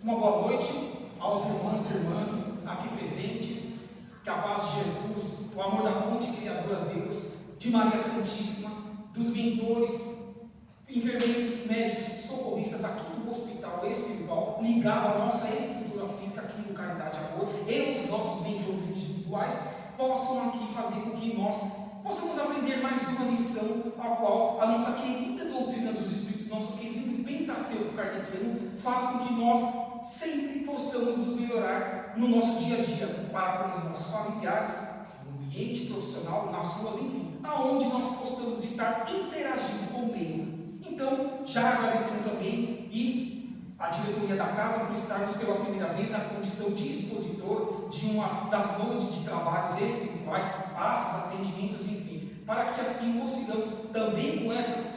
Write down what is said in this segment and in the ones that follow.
Uma boa noite aos irmãos e irmãs aqui presentes, que a paz de Jesus, o amor da fonte criadora Deus, de Maria Santíssima, dos mentores, enfermeiros, médicos, socorristas aqui do Hospital Espiritual, ligado à nossa estrutura física aqui no Caridade e Amor, e os nossos mentores individuais, possam aqui fazer com que nós possamos aprender mais uma lição, a qual a nossa querida doutrina dos Espíritos, nosso querido Pentateuco kardeciano, faz com que nós sempre possamos nos melhorar no nosso dia a dia, para com os nossos familiares, no ambiente profissional, nas ruas, enfim, aonde nós possamos estar interagindo com o meio. Então, já agradecendo também e a diretoria da casa por estarmos pela primeira vez na condição de expositor de uma das noites de trabalhos espirituais, passes, atendimentos, enfim, para que assim consigamos também com essas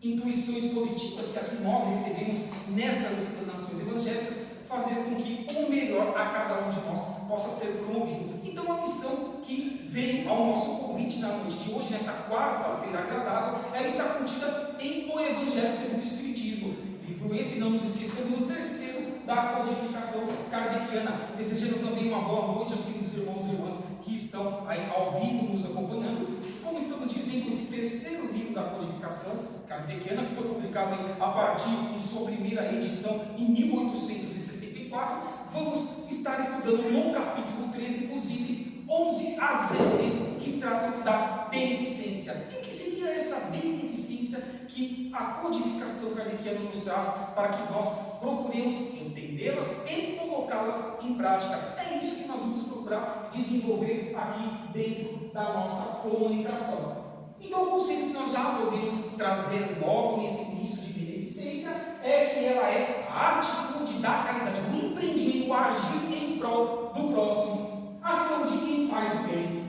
intuições positivas que aqui nós recebemos nessas explanações evangélicas, fazer com que o melhor a cada um de nós possa ser promovido. Então, a missão que veio ao nosso convite na noite de hoje, nessa quarta-feira agradável, ela está contida em O Evangelho segundo o Espiritismo. Livro esse, não nos esqueçamos, o terceiro da codificação kardeciana. Desejando também uma boa noite aos queridos irmãos e irmãs que estão aí ao vivo nos acompanhando. Como estamos dizendo, esse terceiro livro da codificação kardeciana, que foi publicado a partir em sua primeira edição em 1864, vamos estar estudando no capítulo 13 os itens 11 a 16 que tratam da beneficência. E o que seria essa beneficência que a codificação kardeciana nos traz para que nós procuremos entendê-las e colocá-las em prática? É isso que nós vamos procurar desenvolver aqui dentro da nossa comunicação. Então, o conceito que nós já podemos trazer logo nesse início de beneficência é que ela é a atitude da caridade, o empreendimento, o agir em prol do próximo, a ação de quem faz o bem.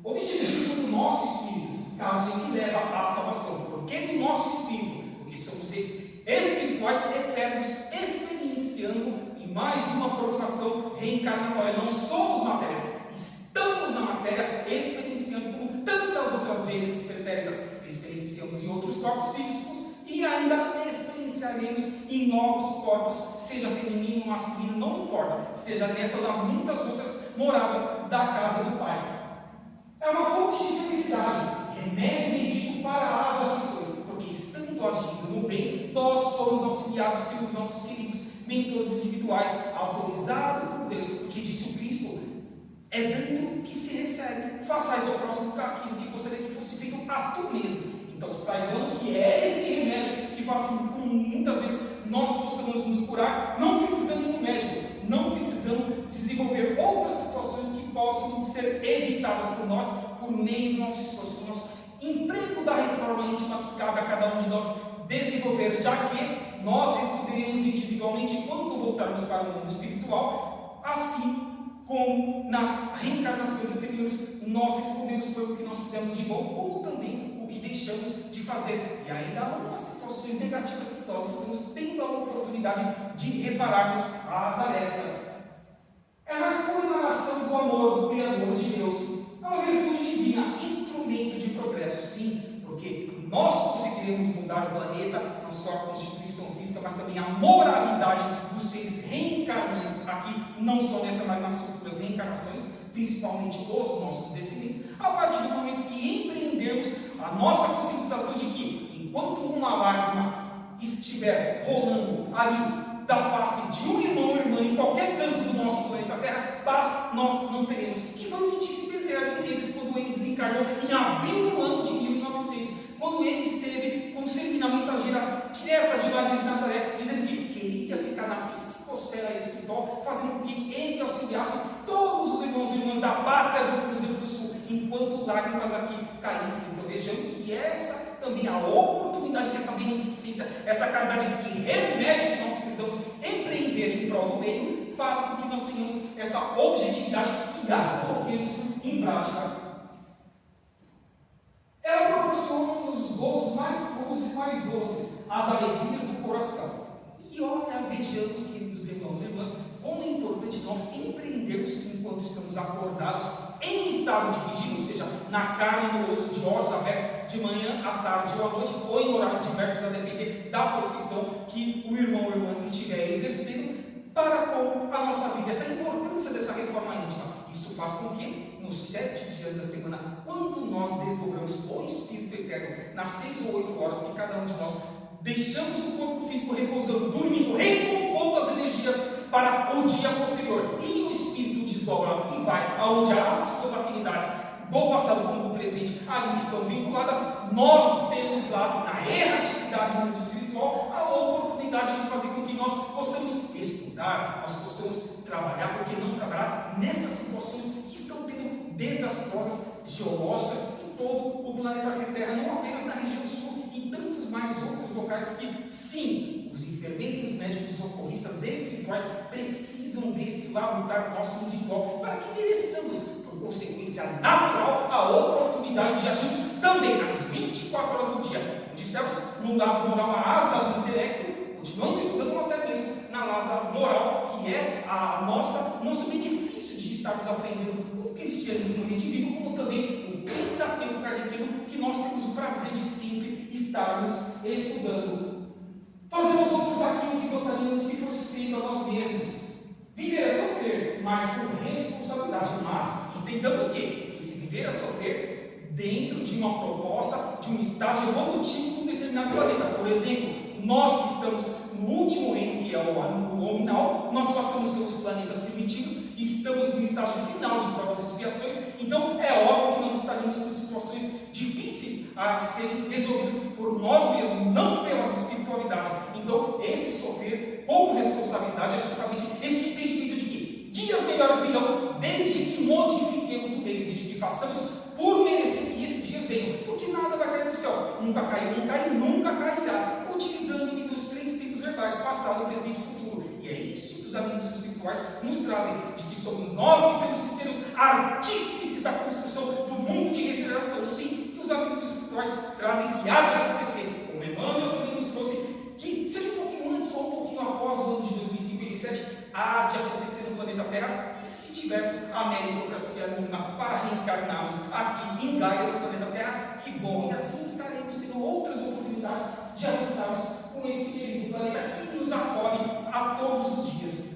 O objetivo do nosso espírito, caminho que leva à salvação. Por que do nosso espírito? Porque somos seres espirituais eternos, experienciando em mais uma programação reencarnatória. Não somos matérias, estamos na matéria, experienciando como tantas outras vezes pretéritas experienciamos em outros corpos físicos e ainda experienciaremos em novos corpos, seja feminino ou masculino, não importa, seja nessa ou nas muitas outras moradas da casa do Pai. É uma fonte de felicidade, remédio bendito para as aflições, porque estando agindo no bem, nós somos auxiliados pelos nossos queridos mentores individuais, autorizados por Deus, porque disse o Cristo: é dando que se recebe, façais ao próximo aquilo que gostaria que fosse feito a tu mesmo. Então saibamos que é esse remédio que faz com que muitas vezes nós possamos nos curar, não precisando ir no médico, não precisando desenvolver outras situações que possam ser evitadas por nós, por meio do nosso esforço, do nosso emprego da reforma íntima que cabe a cada um de nós desenvolver, já que nós responderemos individualmente quando voltarmos para o mundo espiritual, assim como nas reencarnações anteriores, nós respondemos pelo que nós fizemos de bom, como também o que deixamos de fazer. E ainda há umas situações negativas que nós estamos tendo a oportunidade de repararmos as arestas. É mais pura emanação do amor do Criador de Deus. É uma virtude divina, instrumento de progresso, sim, porque nós conseguiremos mudar o planeta, não só a constituição física, mas também a moralidade dos seres reencarnantes aqui, não só nessa, mas nas futuras reencarnações, principalmente os nossos descendentes, a partir do momento que empreendermos a nossa conscientização de que, enquanto uma lágrima estiver rolando ali da face de um irmão ou irmã em qualquer canto do nosso planeta Terra, paz nós não teremos. Que foi o que disse Bezerra de Menezes quando ele desencarnou em abril do ano de 1900, quando ele esteve concebendo a mensageira direta de Maria de Nazaré, dizendo que queria ficar na psicosfera espiritual, fazendo com que ele auxiliasse todos os irmãos e irmãs da pátria do Cruzeiro do Sul, enquanto lágrimas aqui caíssem. Então vejamos que essa também é a oportunidade, que essa beneficência, essa caridade, esse remédio que nós precisamos empreender em prol do meio, faz com que nós tenhamos essa objetividade e as coloquemos em prática. Ela proporciona os gozos mais puros e mais doces, as alegrias do coração. E olha, vejamos, queridos irmãos e irmãs, como é importante nós empreendermos enquanto estamos acordados, em estado de vigília, ou seja, na carne e no osso, de olhos abertos, de manhã, à tarde ou à noite, ou em horários diversos, a depender da profissão que o irmão ou irmã estiver exercendo, para com a nossa vida, essa importância dessa reforma íntima. Isso faz com que, nos 7 dias da semana, quando nós desdobramos o Espírito Eterno, nas 6 ou 8 horas que cada um de nós deixamos o corpo físico repousando, dormindo, recompondo as energias para o dia posterior, e o Espírito desdobra e vai aonde as suas afinidades do passado como do presente ali estão vinculadas, nós temos lá na erraticidade do mundo espiritual a oportunidade de fazer com que nós possamos estudar, nós possamos trabalhar, porque não trabalhar nessas situações que estão tendo desastrosas geológicas em todo o planeta Terra, não apenas na região sul, e tantos mais outros locais que, sim, os enfermeiros, médicos, socorristas espirituais precisam desse labutar nosso individual para que mereçamos, por consequência natural, a oportunidade de agirmos também nas 24 horas do dia. Dissemos no lado moral a asa do intelecto, continuando estudando até mesmo na asa moral, que é nosso benefício de estarmos aprendendo o cristianismo redivivo, como também o Pentateuco kardeciano, que nós temos o prazer de sempre estarmos estudando. Fazemos outros aquilo que gostaríamos que fosse feito a nós mesmos. Viver é sofrer, mas com responsabilidade. Mas entendamos que esse viver é sofrer dentro de uma proposta, de um estágio evolutivo de um determinado planeta. Por exemplo, nós que estamos no último reino, que é o hominal, nós passamos pelos planetas primitivos e estamos no estágio final de provas e expiações. Então é óbvio que nós estaremos com situações difíceis a serem resolvidas por nós mesmos, não pelas espiritualidades. Então esse sofrer como responsabilidade é justamente esse entendimento de que dias melhores virão, desde que modifiquemos o meio, desde que façamos por merecer que esses dias venham, porque nada vai cair do céu, nunca caiu, não cai e nunca cairá, utilizando-me dos 3 tempos verbais, passado, presente e futuro. E é isso que os amigos espirituais nos trazem, de que somos nós que temos que ser os artífices da construção do mundo de regeneração. Sim, que os amigos espirituais trazem que há de acontecer, como Emmanuel também nos trouxe, que seja um pouquinho antes ou um pouquinho após o ano de 2057, há de acontecer no planeta Terra. E se tivermos a meritocracia mínima para reencarnarmos aqui em Gaia, no planeta Terra, que bom! E assim estaremos tendo outras oportunidades de avançarmos com esse querido planeta que nos acolhe a todos os dias.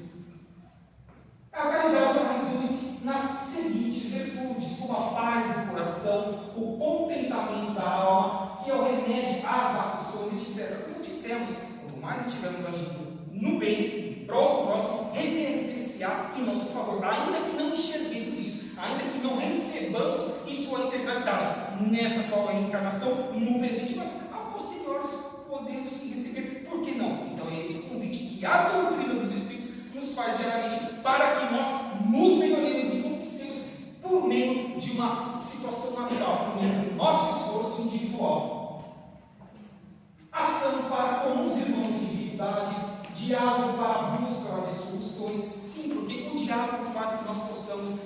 A caridade resume-se nas seguintes virtudes, como a paz do coração, o contentamento da alma, que é o remédio às aflições, etc. Como dissemos, quanto mais estivermos agindo no bem, em prol do próximo, reverter-se-á em nosso favor, ainda que não enxerguemos isso, ainda que não recebamos em sua integralidade, nessa atual reencarnação, no presente, mas a posteriores podemos receber, por que não? Então é esse o convite que a doutrina dos Espíritos nos faz diariamente, para que nós nos melhoremos e conquistemos por meio de uma situação natural, por meio do nosso esforço individual. Ação para com os irmãos em dificuldades, diálogo para a busca de soluções. Sim, porque o diálogo faz que nós possamos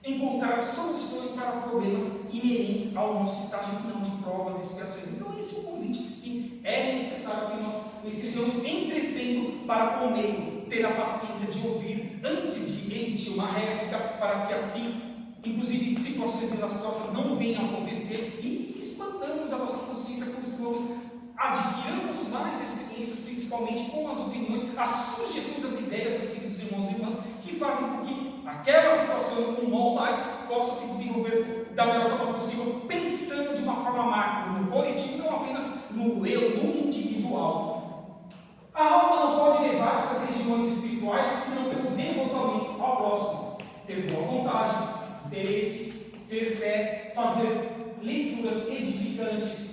encontrar soluções para problemas inerentes ao nosso estágio final de provas e expiações. Então esse é o convite que sim, é necessário que nós estejamos entretendo para com o meio, ter a paciência de ouvir antes de emitir uma réplica, para que assim, inclusive, situações desastrosas não venham a acontecer, e expandamos a nossa consciência, construamos, adquiramos mais experiências, principalmente com as opiniões, as sugestões, as ideias dos queridos irmãos e irmãs, que fazem com que aquela situação, um ou mais, possa se desenvolver da melhor forma possível, pensando de uma forma macro, no coletivo, não apenas no eu, no individual. A alma não pode levar-se às regiões espirituais senão pelo devotamento ao próximo, ter boa vontade, interesse, ter fé, fazer leituras edificantes.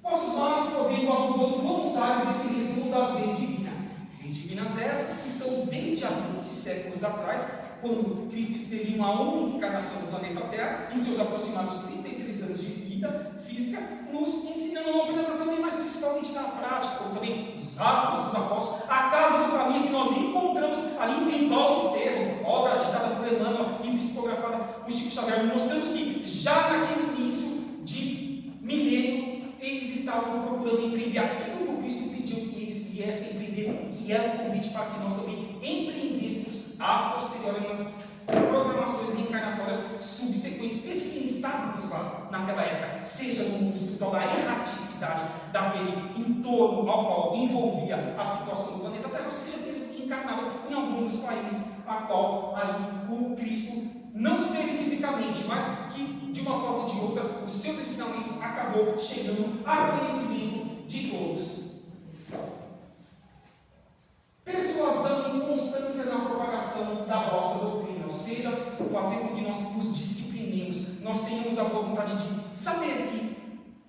Vossos males provêm do abandono voluntário desse resumo das leis divinas. Leis divinas essas que estão desde há 20 séculos atrás, quando Cristo esteve em uma única encarnação do planeta Terra, em seus aproximados 33 anos de vida física, nos ensinando não apenas na teoria, mas principalmente na prática, como também os Atos dos Apóstolos, a casa do caminho que nós encontramos ali em Paulo Estevão, obra ditada por Emmanuel e psicografada por Chico Xavier, mostrando que já naquele início de milênio, eles estavam procurando empreender aquilo que o Cristo pediu que eles viessem empreender, que era o convite para que nós também empreendêssemos a posteriori nas programações reencarnatórias subsequentes, esse estávamos lá naquela época, seja no mundo espiritual da erraticidade daquele entorno ao qual envolvia a situação do planeta Terra, seja mesmo encarnado em algum dos países a qual ali o Cristo não esteve fisicamente, mas que de uma forma ou de outra os seus ensinamentos acabou chegando a conhecimento de todos. Persuasão e constância na propagação da vossa doutrina, ou seja, fazer com que nós nos disciplinemos, nós tenhamos a boa vontade de saber que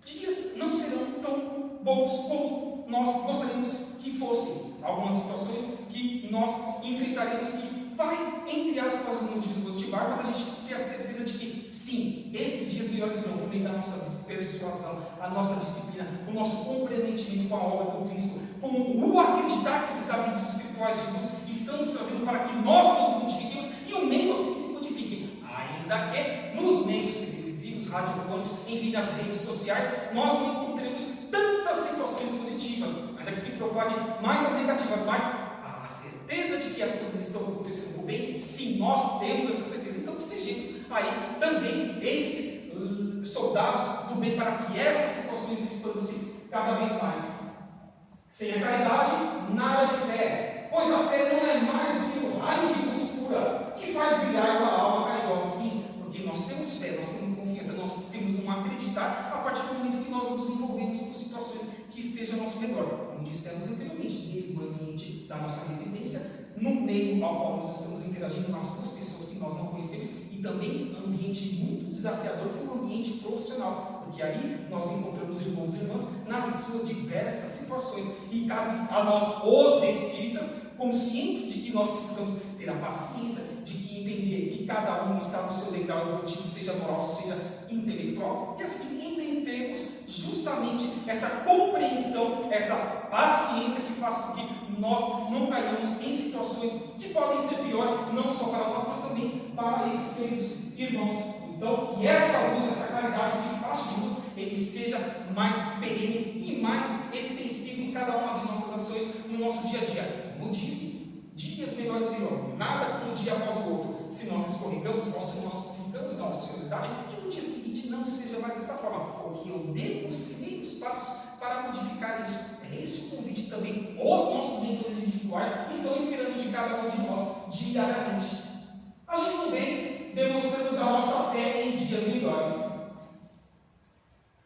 dias não serão tão bons como nós gostaríamos que fossem. Algumas situações que nós enfrentaremos que vai, entre aspas, nos desmotivar, mas a gente tem a certeza de que sim, esses dias melhores virão por meio da nossa persuasão, a nossa disciplina, o nosso comprometimento com a obra do Cristo, com o acreditar que esses hábitos espirituais de Deus estão nos trazendo para que nós nos modifiquemos e o meio assim se modifique, ainda que nos meios televisivos, radiofônicos, enfim, nas redes sociais, nós não encontremos tantas situações positivas, ainda que se propaguem mais as negativas, mas a certeza de que as coisas estão acontecendo por bem, sim, nós temos essa certeza, então que sejamos aí também esses soldados do bem para que essas situações expandam-se cada vez mais. Sem a caridade, nada de fé, pois a fé não é mais do que um raio de luz pura que faz brilhar uma alma caridosa, sim, porque nós temos fé, nós temos confiança, nós temos um acreditar a partir do momento que nós nos envolvemos com situações que estejam ao nosso redor, como dissemos anteriormente, desde o ambiente da nossa residência, no meio ao qual nós estamos interagindo com as pessoas que nós não conhecemos, e também um ambiente muito desafiador, que é um ambiente profissional, porque ali nós encontramos irmãos e irmãs nas suas diversas situações, e cabe a nós, os espíritas, conscientes de que nós precisamos ter a paciência, de que entender que cada um está no seu degrau evolutivo, seja moral, seja intelectual, e assim entendemos justamente essa compreensão, essa paciência que faz com que nós não caiamos em situações que podem ser piores, não só para nós, mas também para esses queridos irmãos. Então, que essa luz, essa claridade, esse faixa de luz, ele seja mais perene e mais extensivo em cada uma de nossas ações no nosso dia a dia. Como disse, dias melhores virão, nada como um dia após o outro. Se nós escorregamos, ou se nós ficamos na ociosidade, que no dia seguinte não seja mais dessa forma, ou que eu dê os primeiros passos para modificar isso. É esse o convite também. Os nossos mentores individuais estão esperando de cada um de nós diariamente. Agindo bem, demonstramos a nossa fé em dias melhores.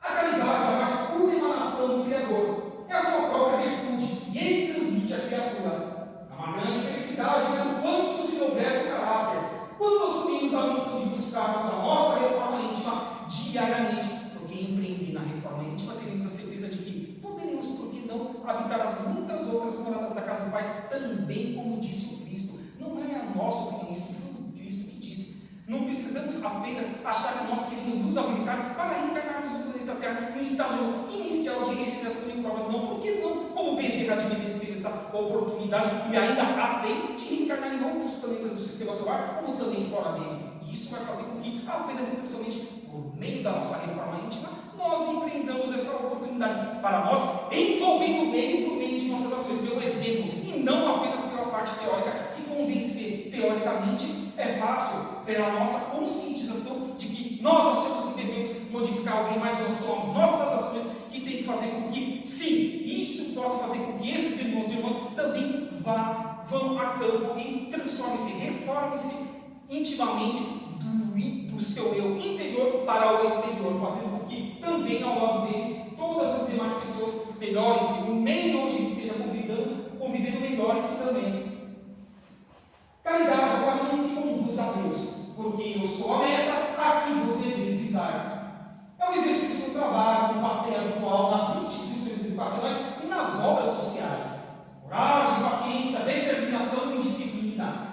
A caridade é a mais pura emanação do Criador. É a sua própria virtude que ele transmite à criatura. É uma grande felicidade ver o quanto se enobrece o caráter quando assumimos a missão de buscarmos a nossa reforma íntima diariamente. Porque empreender na reforma íntima teremos a certeza de que poderemos, por que não, habitar as muitas outras moradas da casa do Pai, também como disse o Cristo. Não é a nossa opinião, sim, foi o Cristo que disse. Não precisamos apenas achar que nós queremos nos habilitar para reencarnarmos no planeta Terra no estágio inicial de regeneração e provas, não. Por que não? Como Bezerra de Menezes teve essa oportunidade e ainda a tem de reencarnar em outros planetas do sistema solar, como também fora dele. E isso vai fazer com que apenas e principalmente por meio da nossa reforma íntima, nós empreendamos essa oportunidade para nós, envolvendo o meio por meio de nossas ações, pelo exemplo, e não apenas pela parte teórica, que convencer teoricamente é fácil, pela nossa conscientização de que nós achamos que devemos modificar alguém, mas não são as nossas ações que tem que fazer com que, sim, isso possa fazer com que esses irmãos e irmãs também vão a campo e transformem-se, reformem-se intimamente do seu eu interior para o exterior, fazendo com que também ao lado dele todas as demais pessoas melhorem-se, no meio onde ele esteja convivendo melhorem-se também. Caridade é o caminho que conduz a Deus, porque eu sou a meta a que vos deveis visar. É o exercício do trabalho, no passeio habitual, nas instituições educacionais e nas obras sociais. Coragem, paciência, determinação e disciplina.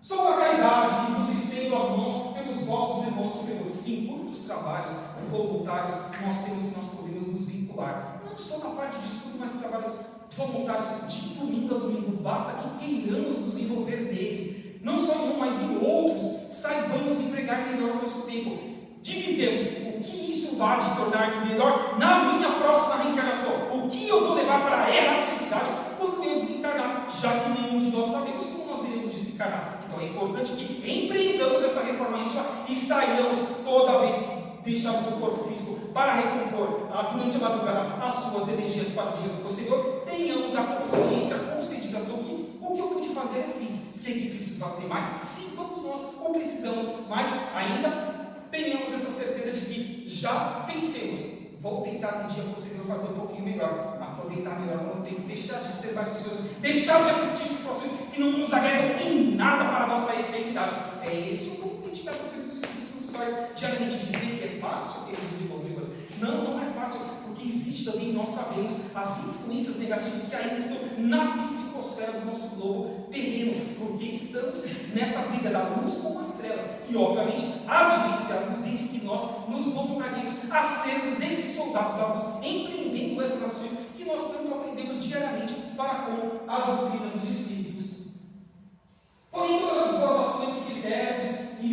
Sou a caridade que vos estendo as mãos pelos vossos irmãos sofredores. Sim, muitos trabalhos voluntários nós temos que nós podemos nos vincular. Não só na parte de estudo, mas trabalhos voluntários de domingo a domingo. Basta que queiramos nos envolver neles. Não só em um, mas em outros. Saibamos empregar melhor o nosso tempo. Divisemos o que isso vai te tornar melhor na minha próxima reencarnação. O que eu vou levar para a erraticidade quando eu desencarnar, já que nenhum de nós sabemos como nós iremos desencarnar. Então é importante que empreendamos essa reforma íntima e saiamos toda vez que deixamos o corpo físico para recompor durante a madrugada as suas energias para o dia posterior. Tenhamos a consciência, a conscientização que o que eu pude fazer eu fiz. Sei que preciso fazer mais? Sim, todos nós o precisamos, mas ainda tenhamos essa certeza de que já pensemos, vou tentar no dia possível fazer um pouquinho melhor, aproveitar melhor o meu tempo, deixar de ser mais ocioso, deixar de assistir situações que não nos agregam em nada para a nossa eternidade. É esse o convite da doutrina dos Espíritos que nos faz diariamente dizer que é fácil, queridos irmãos e irmãs. Não é fácil, porque existe também, nós sabemos, as influências negativas que ainda estão na psicosfera do nosso globo terreno, porque estamos nessa briga da luz com as trevas, e obviamente advenciarmos desde que nós nos voluntariemos a sermos esses soldados da luz, empreendendo essas ações que nós tanto aprendemos diariamente para com a doutrina dos Espíritos. Porém, todas as boas ações que fizerdes e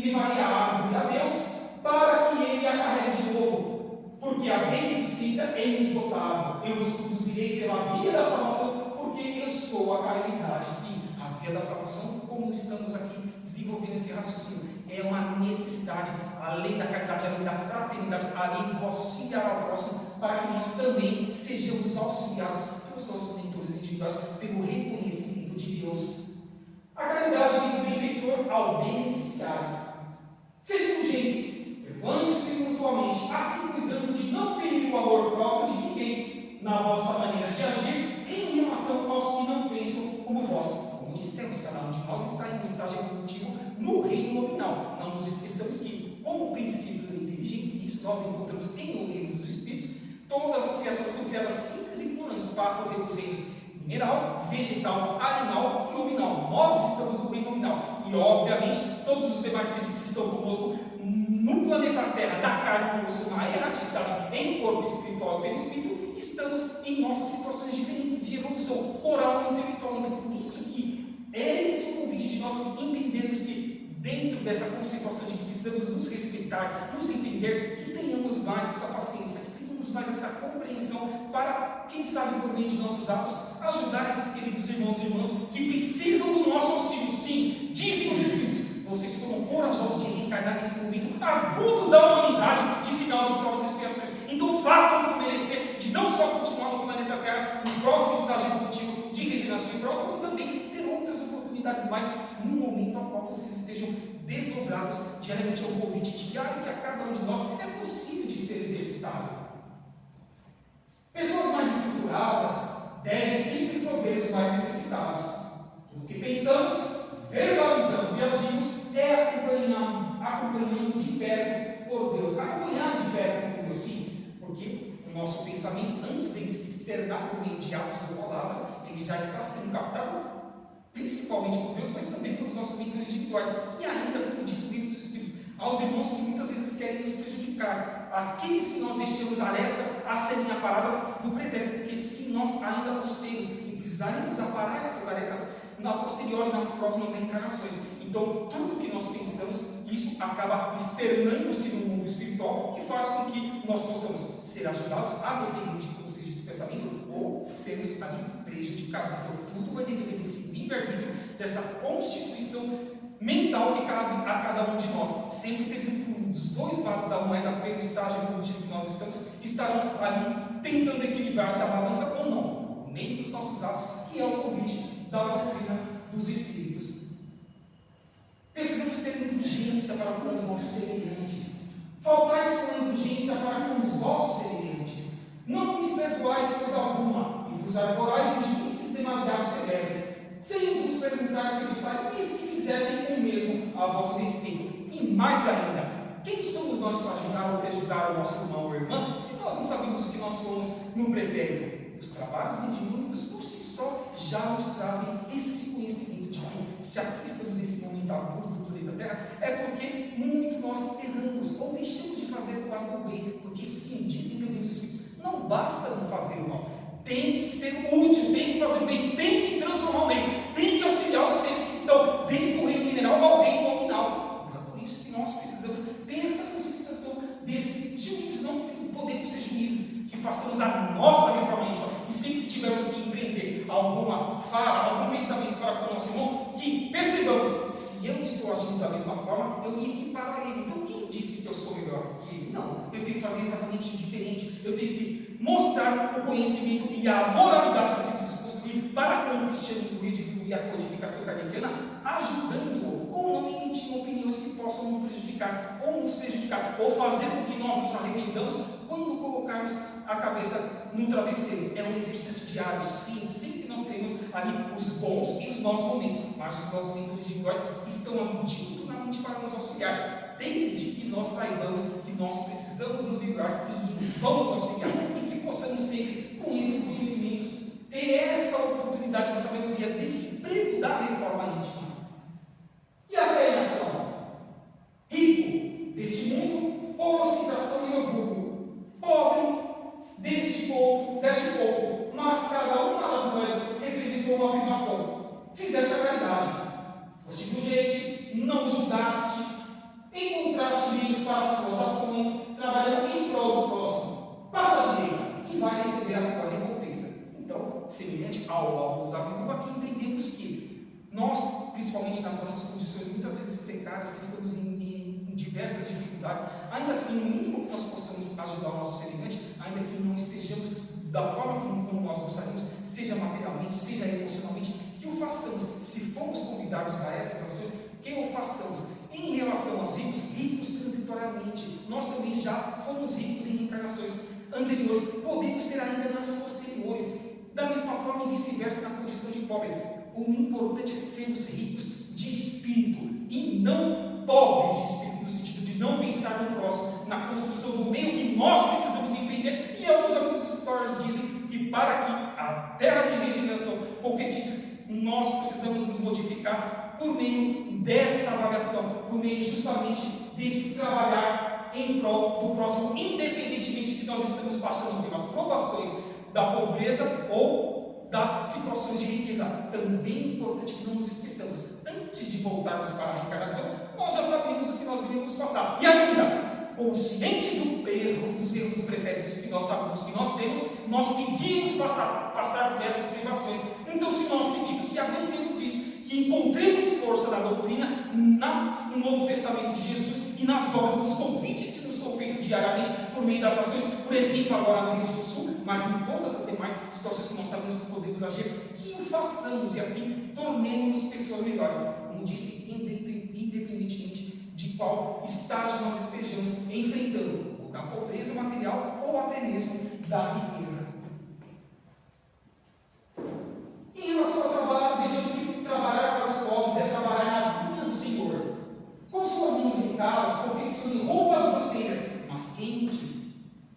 levarei a árvore a Deus, para que ele a carregue de novo, porque a beneficência é inesgotável. Eu vos conduzirei pela via da salvação, porque eu sou a caridade. Sim, a via da salvação, como estamos aqui desenvolvendo esse raciocínio, é uma necessidade, além da caridade, além da fraternidade, além do auxiliar ao próximo, para que nós também sejamos auxiliados pelos nossos mentores individuais, pelo reconhecimento de Deus. A caridade liga o benfeitor ao beneficiário. Sejam indulgentes, perdoando-se mutuamente, assim cuidando de não ferir o amor próprio de ninguém na vossa maneira de agir em relação aos que não pensam como vós. Como dissemos, cada um de nós está em um estágio evolutivo no reino nominal. Não nos esqueçamos que, como princípio da inteligência, e isso nós encontramos em O Livro dos Espíritos, todas as criaturas são criadas simples e ignorantes, passam pelos reinos mineral, vegetal, animal e nominal. Nós estamos no reino nominal. E, obviamente, todos os demais seres que estão conosco no planeta Terra, da carne conosco, na erraticidade, em corpo espiritual e perispírito, estamos em nossas situações diferentes de evolução oral e intelectual. Então, por isso que é esse o convite de nós entendermos que, dentro dessa conceituação de que precisamos nos respeitar, nos entender, que tenhamos mais essa paciência, que tenhamos mais essa compreensão para, quem sabe, por meio de nossos atos, ajudar esses queridos irmãos e irmãs que precisam do nosso auxílio. Sim, dizem os Espíritos, vocês foram corajosos de reencarnar nesse momento agudo da humanidade, de final de provas e expiações. Então façam por merecer de não só continuar no planeta Terra, no próximo estágio evolutivo de regeneração e próximo, como também ter outras oportunidades, mas no momento ao qual vocês estejam desdobrados diariamente ao convite diário que a cada um de nós é possível de ser exercitado. Pessoas mais estruturadas devem sempre prover os mais necessitados. Tudo que pensamos, verbalizamos e agimos é acompanhando de perto por Deus. Acompanhado de perto por Deus, sim, porque o nosso pensamento, antes de se externar por meio de atos ou palavras, ele já está sendo captado principalmente por Deus, mas também pelos nossos mentores individuais. E ainda, como diz o Livro dos Espíritos, aos irmãos que muitas vezes querem nos prejudicar, aqueles que nós deixamos arestas a serem aparadas no pretérito, porque se nós ainda os temos e precisaremos aparar essas arestas na posterior e nas próximas reencarnações. Então, tudo que nós pensamos, isso acaba externando-se no mundo espiritual e faz com que nós possamos ser ajudados a depender de como seja esse pensamento ou sermos ali prejudicados. Então, tudo vai depender desse livre-arbítrio, dessa constituição mental que cabe a cada um de nós, sempre tendo que os dois lados da moeda, pelo estágio evolutivo que nós estamos, estarão ali tentando equilibrar se a balança ou não, por meio dos nossos atos, que é o convite da doutrina dos Espíritos. Precisamos ter indulgência para com os nossos semelhantes. Faltais com a indulgência para com os vossos semelhantes. Não vos perdoais coisa alguma, e vos arvorais em juízes demasiado severos, sem vos perguntar se gostarias que fizessem o mesmo a vosso respeito. E mais ainda, quem somos nós para ajudar ou prejudicar o nosso irmão ou irmã, se nós não sabemos o que nós somos no pretérito? Os trabalhos mediúnicos por si só já nos trazem esse conhecimento de que, se aqui estamos nesse momento agudo do planeta Terra, é porque muito nós erramos ou deixamos de fazer o mal ou bem, porque sim, dizem também os Espíritos, não basta não fazer o mal, tem que ser útil, tem que fazer o bem, tem que transformar o bem, tem que auxiliar os seres que estão desde o reino mineral ao reino nominal. Então é por isso que nós precisamos ter essa conscientização desses juízes. Não podemos ser juízes que façamos a nossa reforma íntima e sempre que tivermos que empreender alguma fala, algum pensamento para com o nosso irmão, que percebamos, se eu estou agindo da mesma forma, eu me equiparo a ele. Então quem disse que eu sou melhor que ele? Não, eu tenho que fazer exatamente diferente, eu tenho que mostrar o conhecimento e a moralidade que eu preciso construir para com o cristianismo redivivo cumprir a codificação kardeciana, ajudando-o ou não emitindo opiniões que possam nos prejudicar, ou nos prejudicar, ou fazer com que nós nos arrependamos quando colocarmos a cabeça no travesseiro. É um exercício diário, sim, sempre nós temos ali os bons e os maus momentos, mas os nossos mentores individuais estão ali diuturnamente para nos auxiliar, desde que nós saibamos que nós precisamos nos livrar e eles vão nos auxiliar, e que possamos sempre, com esses conhecimentos, ter essa oportunidade de sabedoria, desse emprego da reforma íntima. E a fé em ação? Rico deste mundo, por ostentação e orgulho, pobre deste pouco, mas cada uma das moedas representou uma privação. Fizeste a caridade, foste indulgente, não julgaste, encontraste meios para as suas ações, trabalhando em prol do próximo. Passa a direita e vai receber a tua recompensa. Então, semelhante ao laudo da viúva, aqui entendemos que nós, principalmente nas nossas condições muitas vezes precárias, que estamos em diversas dificuldades, ainda assim, o mínimo que nós possamos ajudar o nosso semelhante, ainda que não estejamos da forma como nós gostaríamos, seja materialmente, seja emocionalmente, que o façamos. Se formos convidados a essas ações, que o façamos. Em relação aos ricos, ricos transitoriamente, nós também já fomos ricos em encarnações anteriores, podemos ser ainda nas posteriores, da mesma forma e vice-versa na condição de pobre. O importante é sermos ricos de espírito e não pobres de espírito, no sentido de não pensar no próximo, na construção do meio que nós precisamos empreender. E alguns escritores dizem que para que a terra de regeneração concretize, nós precisamos nos modificar por meio dessa avaliação, por meio justamente desse trabalhar em prol do próximo, independentemente se nós estamos passando pelas provações da pobreza ou das situações de riqueza. Também é importante que não nos esqueçamos, antes de voltarmos para a reencarnação, nós já sabemos o que nós iremos passar. E ainda, conscientes dos erros do pretéritos que nós sabemos que nós temos, nós pedimos passar por essas privações. Então, se nós pedimos que aguentemos isso, que encontremos força na doutrina, no Novo Testamento de Jesus e nas obras, nos convites que nos são feitos diariamente por meio das ações, por exemplo, agora no Rio Grande do Sul, mas em todas as demais situações que nós sabemos que podemos agir, que o façamos e assim tornemos pessoas melhores, como disse, independentemente de qual estágio nós estejamos enfrentando, ou da pobreza material ou até mesmo da riqueza. Em relação ao trabalho, vejamos que trabalhar para os pobres é trabalhar na vinha do Senhor, com suas mãos limitadas, confeccionando roupas grosseiras, mas quentes.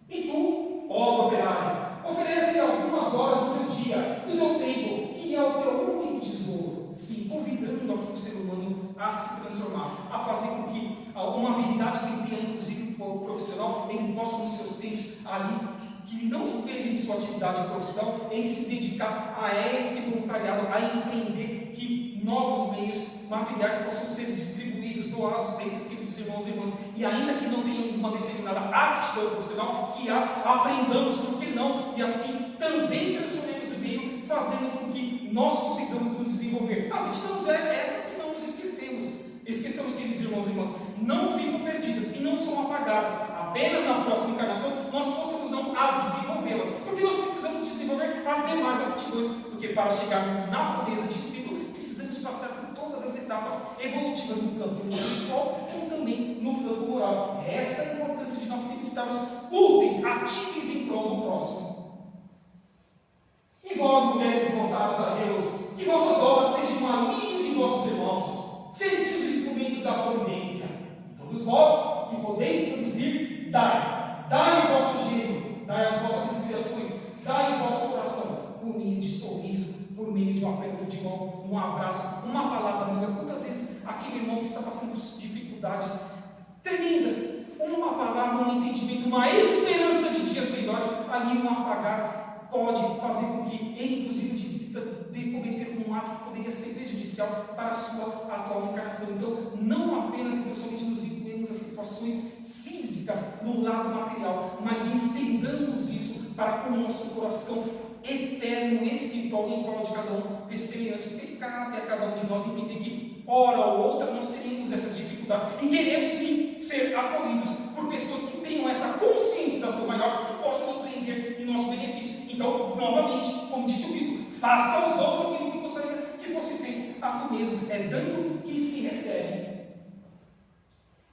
E tu, ó operário, oferece algumas horas do teu dia, do teu tempo, que é o teu único tesouro, sim, convidando aqui o ser humano a se transformar, a fazer com que alguma habilidade que ele tenha, inclusive profissional, ele possa nos seus tempos ali, que ele não esteja em sua atividade profissional, ele se dedicar a esse voluntariado, a empreender, que novos meios materiais possam ser distribuídos, doados a esses queridos irmãos e irmãs, e ainda que não tenhamos uma determinada aptidão profissional, que as aprendamos, por que não, e assim também transformemos o meio, fazendo com que nós consigamos nos desenvolver. Aptidões essas que não nos esqueçamos, queridos irmãos e irmãs, não ficam perdidas e não são apagadas. Apenas na próxima encarnação nós possamos não as desenvolvê-las, porque nós precisamos desenvolver as demais aptidões, porque para chegarmos na pureza de espírito, precisamos passar por todas as etapas evolutivas no campo espiritual, como também no campo moral. Essa é a importância de nós sempre estarmos úteis, ativos em prol do próximo. E vós, mulheres devotadas a Deus, que vossas obras sejam um alívio de vossos irmãos, sede os instrumentos da providência. E todos vós que podeis produzir, dai o vosso gênio, dai as vossas inspirações, dai o vosso coração, por meio de sorriso, por meio de um aperto de mão, um abraço, uma palavra amiga. Quantas vezes aquele irmão que está passando por dificuldades tremendas, uma palavra, um entendimento, uma esperança de dias melhores, ali um afagar pode fazer com que ele, inclusive, desista de cometer um ato que poderia ser prejudicial para a sua atual encarnação. Então, não apenas e somente nos vinculemos a situações físicas no lado material, mas estendamos isso para com o nosso coração eterno, espiritual, em prol de cada um desses semelhantes, porque cabe a cada um de nós entender que, hora ou outra, nós teremos essas dificuldades e queremos sim ser acolhidos por pessoas que tenham essa conscientização maior e possam empreender em nosso benefício. Então, novamente, como disse o bispo, faça aos outros aquilo que gostaria que fosse feito mesmo, é dando que se recebe.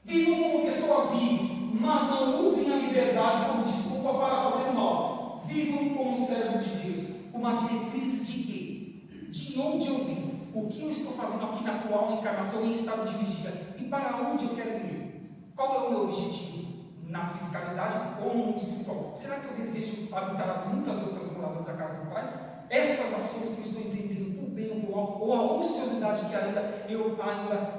Vivam como pessoas livres, mas não usem a liberdade como desculpa para fazer o mal. Vivam como servos de Deus, com uma diretriz de quê? De onde eu vim? O que eu estou fazendo aqui na atual encarnação em estado de vigia? E para onde eu quero ir? Qual é o meu objetivo? Na fisicalidade ou no mundo espiritual? Será que eu desejo habitar as muitas outras moradas da casa do Pai? Essas ações que eu estou empreendendo por bem ou por mal, ou a ociosidade que eu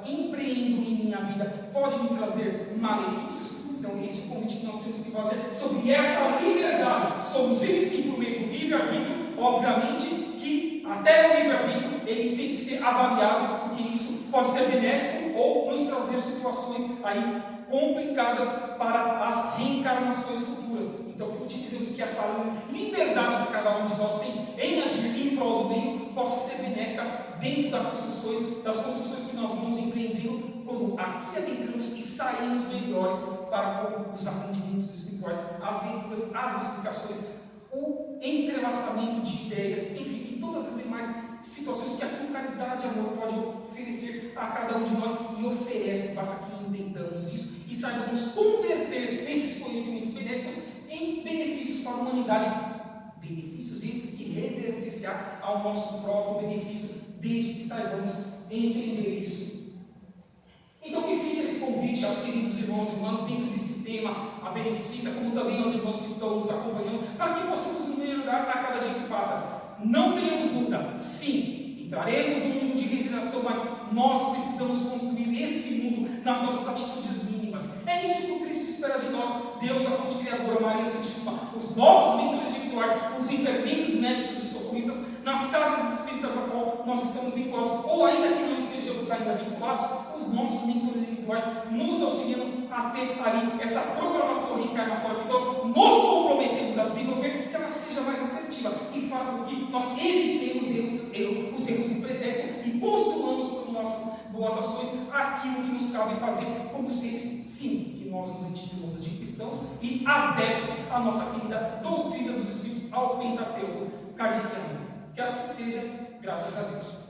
empreendo em minha vida, pode me trazer malefícios? Então esse é o convite que nós temos que fazer sobre essa liberdade. Somos livres sim por meio do livre-arbítrio, obviamente que até o livre-arbítrio ele tem que ser avaliado, porque isso pode ser benéfico ou nos trazer situações aí complicadas para as reencarnações futuras. Então, o que utilizemos que essa liberdade que cada um de nós tem em agir em prol do bem possa ser benéfica dentro das construções que nós vamos empreendendo quando aqui adentramos e saímos melhores para com os aprendimentos espirituais, as leituras, as explicações, o entrelaçamento de ideias, enfim, e todas as demais situações que aqui o Caridade e Amor pode oferecer a cada um de nós e oferece, basta que entendamos isso e saibamos converter esses conhecimentos benéficos em benefícios para a humanidade, benefícios esses que reverterá ao nosso próprio benefício, desde que saibamos entender isso. Então que fica esse convite aos queridos irmãos e irmãs dentro desse tema, a beneficência, como também aos irmãos que estão nos acompanhando, para que possamos melhorar a cada dia que passa. Não tenhamos dúvida, sim, entraremos no mundo de regeneração, mas nós precisamos construir esse mundo nas nossas atitudes mínimas. É isso que o Cristo espera de nós, Deus, a fonte criadora, Maria Santíssima, os nossos mentores individuais, os enfermeiros, médicos e socorristas, nas casas espíritas a qual nós estamos vinculados, ou ainda que não estejamos ainda vinculados, os nossos mentores individuais nos auxiliando a ter ali essa programação reencarnatória que nós nos comprometemos a desenvolver, que ela seja mais assertiva e faça com que nós evitemos os erros do pretérito e construamos por nossas boas ações aquilo que nos cabe fazer como seres, sim, que nós nos intitulamos de cristãos e adeptos à nossa querida doutrina dos Espíritos ao Pentateuco Kardeciano. Que assim seja, graças a Deus.